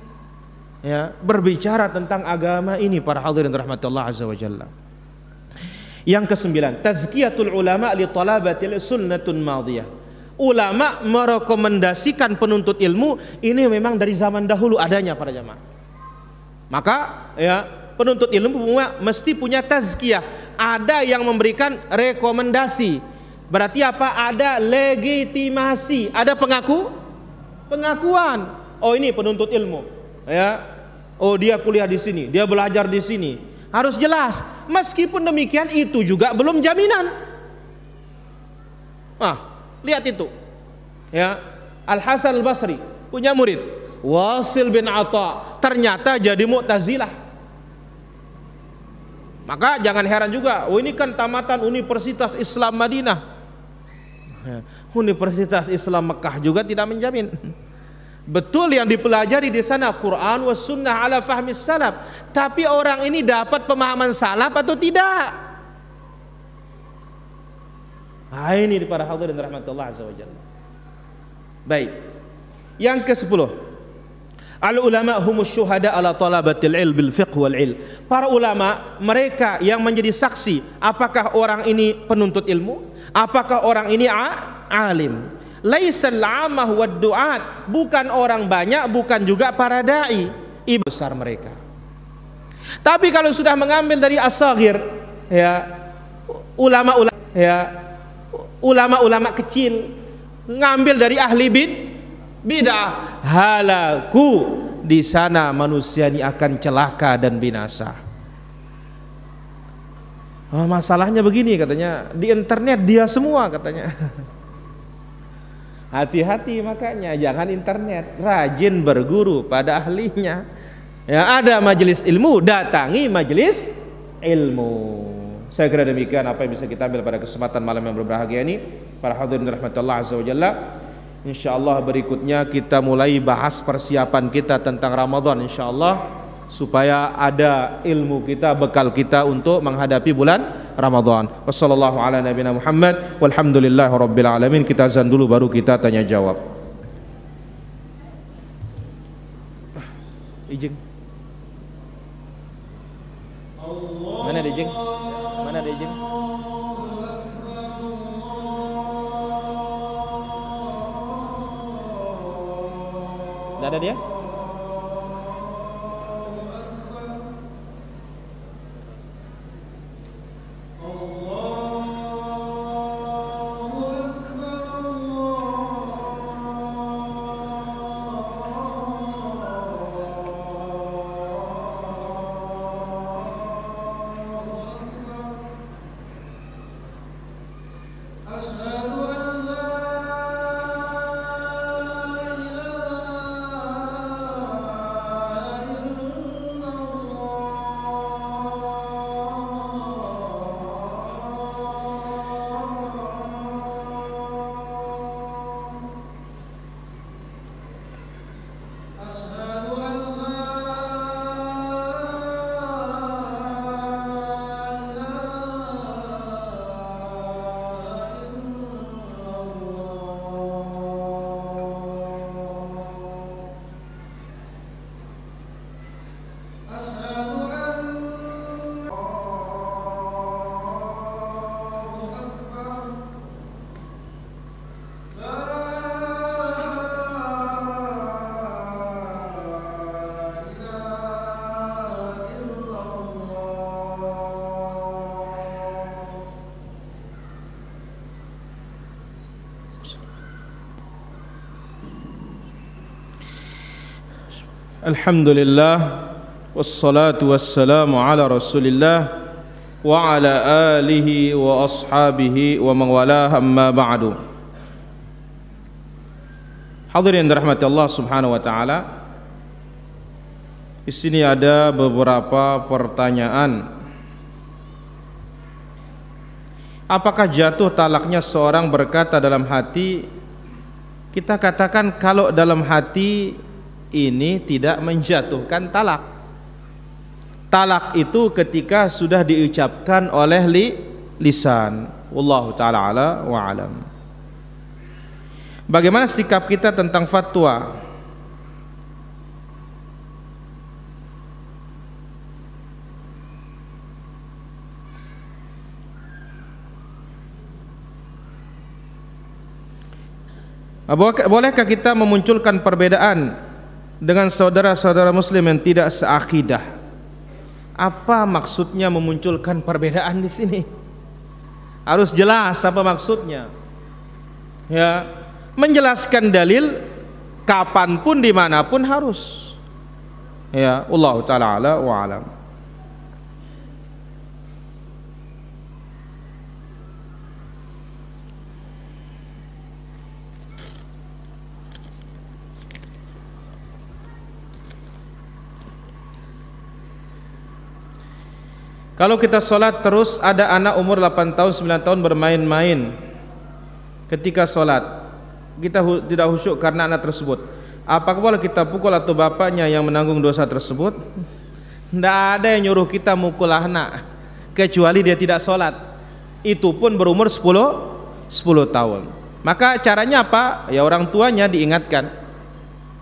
ya berbicara tentang agama ini, para hadirin rahmatullah azza wa jalla. Yang ke-9, tazkiyatul ulama li talabatil sunnatun madiyah. Ulama merekomendasikan penuntut ilmu ini memang dari zaman dahulu adanya para jamaah. Maka ya penuntut ilmu mesti punya tazkiyah, ada yang memberikan rekomendasi. Berarti apa? Ada legitimasi, ada pengakuan. Oh ini penuntut ilmu, ya. Oh dia kuliah di sini, dia belajar di sini. Harus jelas. Meskipun demikian itu juga belum jaminan. Lihat itu. Ya, Al-Hasan Al-Basri punya murid Wasil bin Atha, ternyata jadi Mu'tazilah. Maka jangan heran juga, oh ini kan tamatan Universitas Islam Madinah. Universitas Islam Mekah juga tidak menjamin. Betul yang dipelajari di sana Quran was sunnah ala fahmis salaf, tapi orang ini dapat pemahaman salaf atau tidak? Ini para hadirin rahmatullah azza wajalla. Baik. Yang ke-10. Al ulama humus syuhada ala talabatil ilm bil fiqh wal ilm. Para ulama mereka yang menjadi saksi apakah orang ini penuntut ilmu, apakah orang ini alim. Laisal 'amah wad du'at, bukan orang banyak, bukan juga para dai, ibu besar mereka. Tapi kalau sudah mengambil dari as-saghir, ya ulama-ulama kecil, ngambil dari ahli bid'ah, halaku, di sana manusia ini akan celaka dan binasa. Masalahnya begini katanya, di internet dia semua katanya. Hati-hati makanya, jangan internet, rajin berguru pada ahlinya. Ya, ada majelis ilmu, datangi majelis ilmu. Saya kira demikian apa yang bisa kita ambil pada kesempatan malam yang berbahagia ini. Para hadirin rahmatullah azza wajalla. Insyaallah berikutnya kita mulai bahas persiapan kita tentang Ramadan insyaallah, supaya ada ilmu kita, bekal kita untuk menghadapi bulan Ramadan. Wassallallahu ala nabiyina Muhammad walhamdulillahi rabbil alamin. Kita azan dulu baru kita tanya jawab. Ijing. Mana ada ijing? Mana ada ijing? Tidak ada dia? Alhamdulillah wassalatu wassalamu ala Rasulillah wa ala alihi wa ashabihi wa man walah, amma ba'du. Hadirin dirahmati Allah Subhanahu wa taala. Di sini ada beberapa pertanyaan. Apakah jatuh talaknya seorang berkata dalam hati, kita katakan kalau dalam hati ini tidak menjatuhkan talak. Talak itu ketika sudah diucapkan oleh lisan. Wallahu ta'ala ala wa alam. Bagaimana sikap kita tentang fatwa? Bolehkah kita memunculkan perbedaan dengan saudara-saudara muslim yang tidak seakidah? Apa maksudnya memunculkan perbedaan di sini? Harus jelas apa maksudnya. Ya, menjelaskan dalil kapanpun dimanapun harus. Ya, Allah taala ala wa alam. Kalau kita sholat terus ada anak umur 8 tahun 9 tahun bermain-main ketika sholat, kita tidak khusyuk karena anak tersebut, apakah boleh kita pukul atau bapaknya yang menanggung dosa tersebut? Tidak ada yang nyuruh kita mukul anak kecuali dia tidak sholat, itu pun berumur 10 tahun. Maka caranya apa? Ya orang tuanya diingatkan.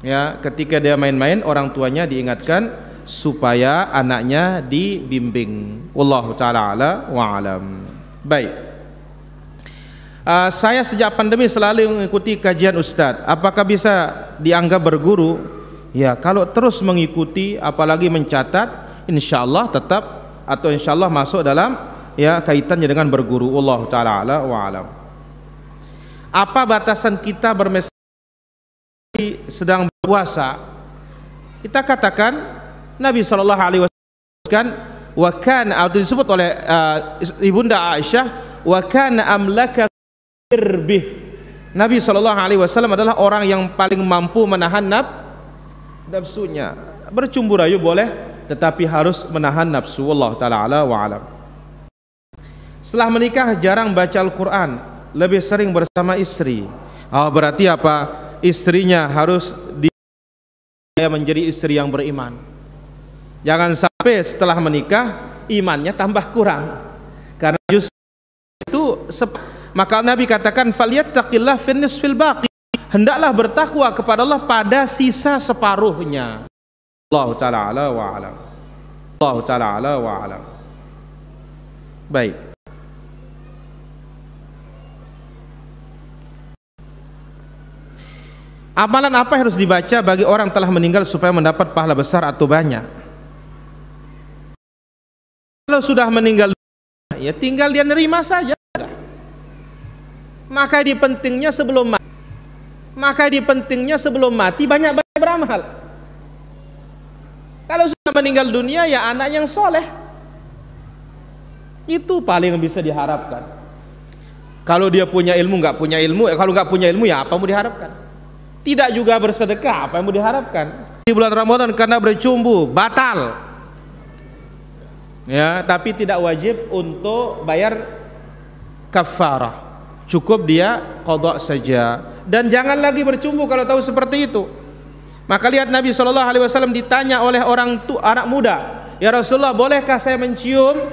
Ya, ketika dia main-main orang tuanya diingatkan supaya anaknya dibimbing. Wallahu ta'ala ala wa alam. Baik, saya sejak pandemi selalu mengikuti kajian Ustadz. Apakah bisa dianggap berguru? Ya, kalau terus mengikuti apalagi mencatat, insyaallah tetap atau insyaallah masuk dalam ya kaitannya dengan berguru. Wallahu ta'ala ala wa alam. Apa batasan kita bermesra sedang berpuasa? Kita katakan Nabi sallallahu alaihi wasallam kan wa kana, atau disebut oleh ibunda Aisyah, wa kana amlaka irbih. Nabi sallallahu alaihi wasallam adalah orang yang paling mampu menahan nafsunya. Bercumbu rayu boleh, tetapi harus menahan nafsu. Wallahu taala ala wa alam. Setelah menikah jarang baca Al-Qur'an, lebih sering bersama istri. Oh, berarti apa? Istrinya harus menjadi istri yang beriman. Jangan sampai setelah menikah imannya tambah kurang, karena justru itu maka Nabi katakan falyattaqillah fin nisfil baqi, hendaklah bertakwa kepada Allah pada sisa separuhnya. Allah taala ala wa alam. Allah taala ala wa alam. Baik, amalan apa yang harus dibaca bagi orang telah meninggal supaya mendapat pahala besar atau banyak? Kalau sudah meninggal ya tinggal dia nerima saja. Maka pentingnya sebelum mati banyak-banyak beramal. Kalau sudah meninggal dunia ya anak yang soleh, itu paling bisa diharapkan. Kalau dia punya ilmu, nggak punya ilmu, kalau nggak punya ilmu ya apa mau diharapkan? Tidak juga bersedekah, apa yang mau diharapkan? Di bulan Ramadan karena bercumbu batal. Ya, tapi tidak wajib untuk bayar kafarah, cukup dia qadha saja. Dan jangan lagi bercumbu kalau tahu seperti itu. Maka lihat Nabi SAW ditanya oleh anak muda, ya Rasulullah, bolehkah saya mencium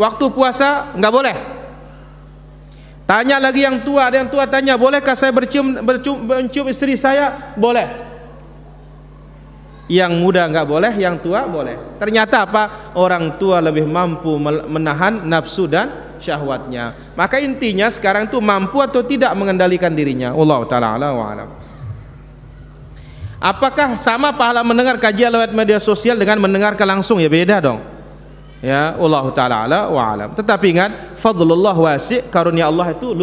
waktu puasa? Enggak boleh. Tanya lagi yang tua, ada yang tua tanya, bolehkah saya mencium istri saya? Boleh. Yang muda enggak boleh, yang tua boleh. Ternyata apa? Orang tua lebih mampu menahan nafsu dan syahwatnya. Maka intinya sekarang itu mampu atau tidak mengendalikan dirinya. Wallahu taala ala wa alam. Apakah sama pahala mendengar kajian lewat media sosial dengan mendengarkan langsung? Ya beda dong. Ya, wallahu taala ala wa alam. Tetapi ingat, fadlullah wasi', karunia Allah itu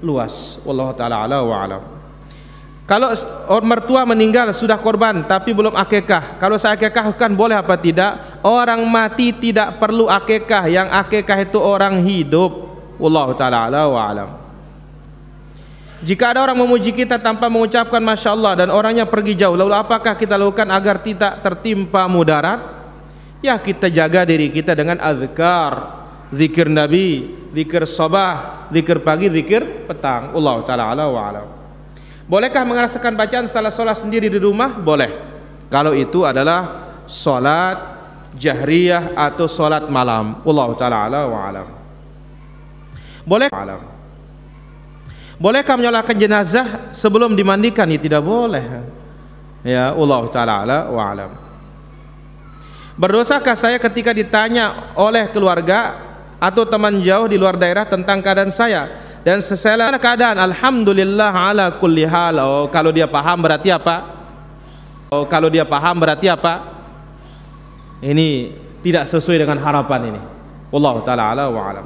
luas. Wallahu taala ala wa alam. Kalau mertua meninggal sudah korban tapi belum akikah, kalau saya akikahkan boleh apa tidak? Orang mati tidak perlu akikah, yang akikah itu orang hidup. Wallahu taala ala wa alam. Jika ada orang memuji kita tanpa mengucapkan masya Allah dan orangnya pergi jauh, lalu apakah kita lakukan agar tidak tertimpa mudarat? Ya, kita jaga diri kita dengan azkar, zikir Nabi, zikir sabah, zikir pagi, zikir petang. Wallahu taala ala wa alam. Bolehkah merasakan bacaan salah sholat sendiri di rumah? Boleh, kalau itu adalah sholat jahriyah atau sholat malam. Wallahu ta'ala ala wa alam. Bolehkah menyolakan jenazah sebelum dimandikan? Ya tidak boleh. Ya, wallahu ta'ala ala wa alam. Berdosakah saya ketika ditanya oleh keluarga atau teman jauh di luar daerah tentang keadaan saya dan sesuai keadaan? Alhamdulillah ala kulli hal. Oh, kalau dia paham berarti apa? Ini tidak sesuai dengan harapan ini. Wallahu ta'ala ala wa alam.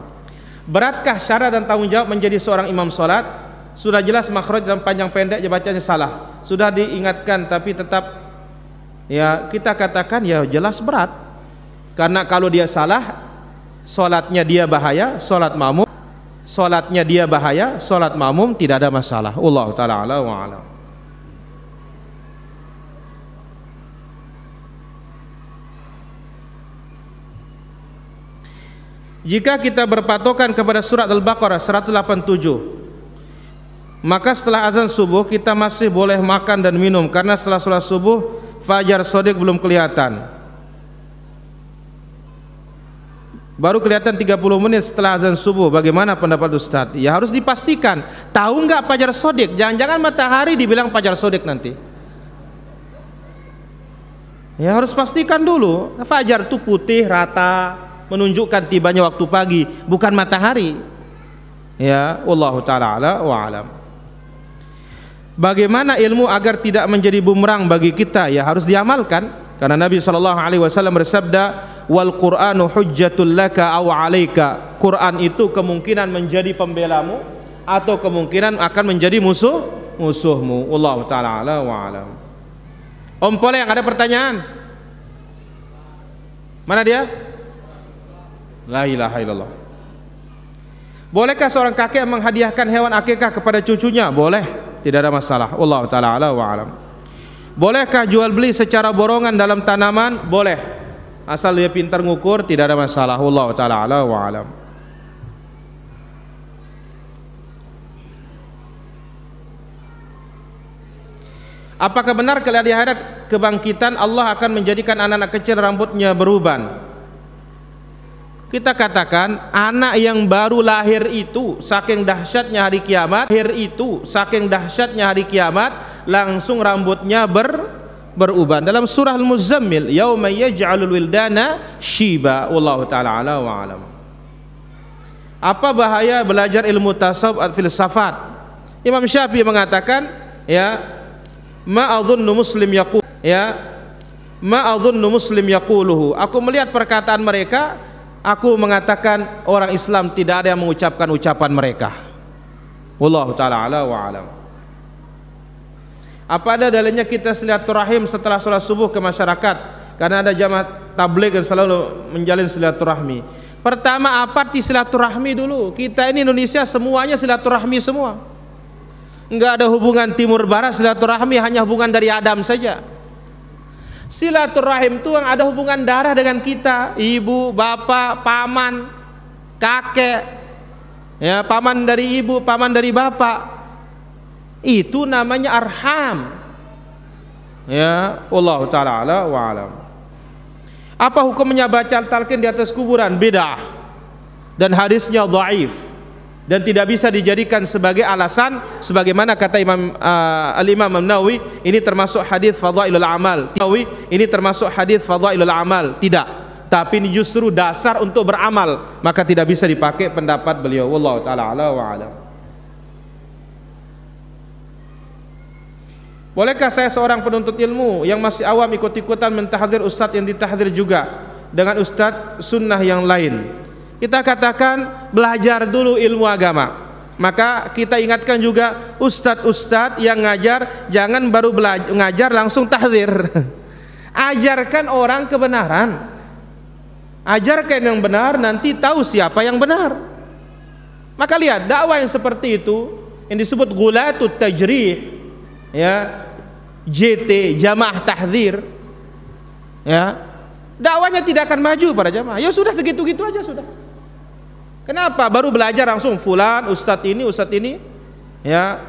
Beratkah syarat dan tanggung jawab menjadi seorang imam salat? Sudah jelas makhraj dan panjang pendek bacanya salah. Sudah diingatkan tapi tetap ya kita katakan ya jelas berat. Karena kalau dia salah, salatnya dia bahaya, salat makmum tidak ada masalah. Wallahu ta'ala ala wa alam. Jika kita berpatokan kepada surat Al-Baqarah 187, maka setelah azan subuh kita masih boleh makan dan minum karena setelah sholat subuh fajar shadiq belum kelihatan. Baru kelihatan 30 menit setelah azan subuh. Bagaimana pendapat Ustaz? Ya harus dipastikan. Tahu nggak fajar shadiq? Jangan-jangan matahari dibilang fajar shadiq nanti. Ya harus pastikan dulu. Fajar itu putih rata, menunjukkan tibanya waktu pagi, bukan matahari. Ya, wallahu ta'ala ala wa alam. Bagaimana ilmu agar tidak menjadi bumerang bagi kita? Ya harus diamalkan. Karena Nabi SAW bersabda, wal Qur'anu hujjatul laka aw 'alaika. Quran itu kemungkinan menjadi pembelamu atau kemungkinan akan menjadi musuhmu. Wallahu ta'ala ala wa alam. Om Pole yang ada pertanyaan? Mana dia? La ilaha illallah. Bolehkah seorang kakek menghadiahkan hewan akikah kepada cucunya? Boleh, tidak ada masalah. Wallahu ta'ala ala wa alam. Bolehkah jual beli secara borongan dalam tanaman? Boleh, asal dia pintar ngukur, tidak ada masalah. Wallahu ta'ala ala wa alam. Apakah benar kalau di akhirat kebangkitan Allah akan menjadikan anak-anak kecil rambutnya beruban? Kita katakan anak yang baru lahir itu saking dahsyatnya hari kiamat, langsung rambutnya beruban. Dalam surah Al-Muzammil, yauma yaj'alul wildana shiba. Wallahu ta'ala ala wa alam. Apa bahaya belajar ilmu tasawuf dan filsafat? Imam Syafi'i mengatakan, ya, ma adhunnu muslim yaquluhu. Aku melihat perkataan mereka, aku mengatakan orang Islam tidak ada yang mengucapkan ucapan mereka. Wallahu ta'ala ala wa alam. Apa ada dalilnya kita silaturahim setelah sholat subuh ke masyarakat? Karena ada jamaah tabligh yang selalu menjalin silaturahmi. Pertama, apa arti silaturahmi dulu? Kita ini Indonesia semuanya silaturahmi semua. Enggak ada hubungan timur barat, silaturahmi hanya hubungan dari Adam saja. Silaturahim itu yang ada hubungan darah dengan kita, ibu, bapak, paman, kakek, ya, paman dari ibu, paman dari bapak. Itu namanya arham. Ya, wallahu ta'ala ala wa alam. Apa hukumnya baca talqin di atas kuburan? Bid'ah. Dan hadisnya dhaif dan tidak bisa dijadikan sebagai alasan sebagaimana kata Al-Imam An-Nawawi, ini termasuk hadis fadhailul amal. Ini termasuk hadis fadhailul amal. Tidak, tapi ini justru dasar untuk beramal, maka tidak bisa dipakai pendapat beliau. Wallahu ta'ala ala wa alam. Bolehkah saya seorang penuntut ilmu yang masih awam ikut-ikutan mentahdzir ustadz yang ditahdzir juga dengan ustadz sunnah yang lain? Kita katakan belajar dulu ilmu agama. Maka kita ingatkan juga ustadz-ustadz yang ngajar, jangan baru ngajar langsung tahdzir. Ajarkan orang kebenaran. Ajarkan yang benar, nanti tahu siapa yang benar. Maka lihat dakwah yang seperti itu yang disebut ghulatut tajrih, ya, JT, jamaah tahdzir, ya, dakwanya tidak akan maju para jamaah. Ya sudah, segitu-gitu aja sudah. Kenapa baru belajar langsung fulan ustadz ini, ya,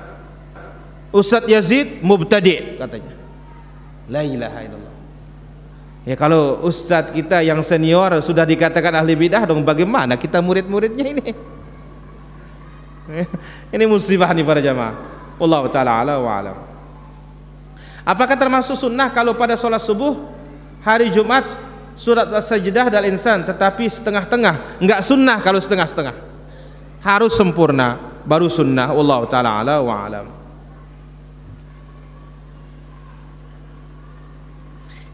Ustadz Yazid mubtadi' katanya. La ilaha illallah. Ya kalau ustadz kita yang senior sudah dikatakan ahli bidah dong, bagaimana kita murid-muridnya ini? Ini musibah nih para jamaah. Wallahu taala ala wa alam. Apakah termasuk sunnah kalau pada sholat subuh hari Jumat surat As-Sajdah dan Al-Insan tetapi setengah-tengah? Enggak sunnah kalau setengah-setengah, harus sempurna baru sunnah. Wallahu taala ala wa alam.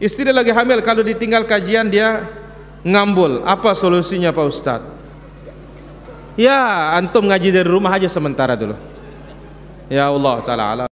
Istri lagi hamil, kalau ditinggal kajian dia ngambul, apa solusinya Pak Ustadz? Ya antum ngaji dari rumah aja sementara dulu. Ya Allah taala alam.